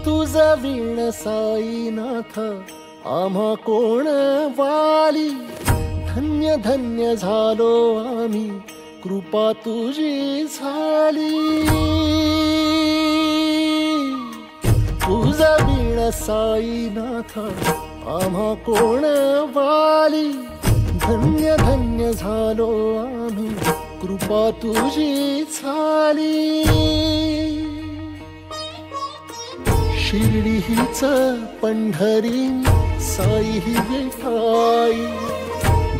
तुझ विण साईनाथ आम्हा कोण वाली, धन्य धन्य झालो आम्ही कृपा तुझी झाली। तुझ विण साईनाथ आम्हा कोण वाली, धन्य धन्य झालो आम्ही कृपा तुझी झाली। शिर्डी हीच पंढरी साई ही विठाई,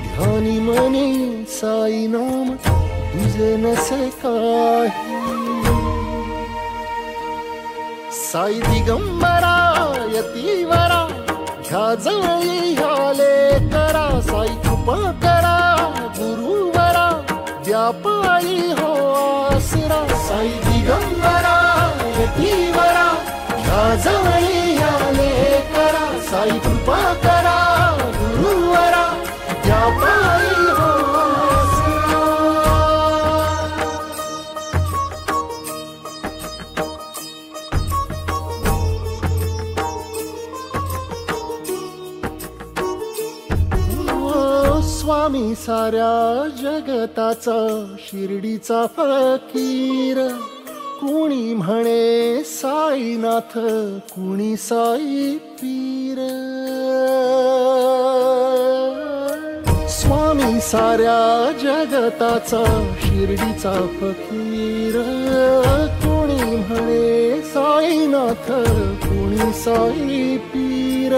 ध्यानी मनी साई नाम तुझे नसे काही। साई दिगंबरा यतीवरा ह्या जवळी ह्याले करा, साई कृपा करा गुरुवरा व्यापारी हो आसरा। साई दिगंबरा यतीवरा ह्या जवळी ह्याले करा, साई कृपा करा गुरुवरा व्यापारी हो आसरा। स्वामी साऱ्या जगताचा शिर्डीचा फकीर, कुणी म्हणे साईनाथ कुणी साई पीर। स्वामी साऱ्या जगताचा शिर्डीचा फकीर, कुणी म्हणे साईनाथ कुणी साई पीर।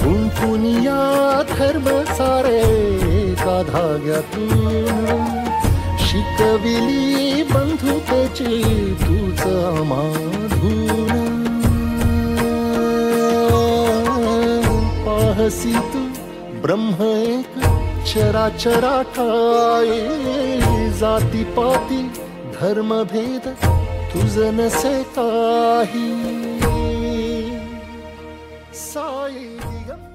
गुंफुनिया धर्म सारे एका धाग्यातून, शिकविली बंधुतेची तूच आम्हाधून। पाहसी तू ब्रह्म एक चराचरा ठाई, जातीपाती धर्मभेद तुझ नसे काही। साई दिगंबरा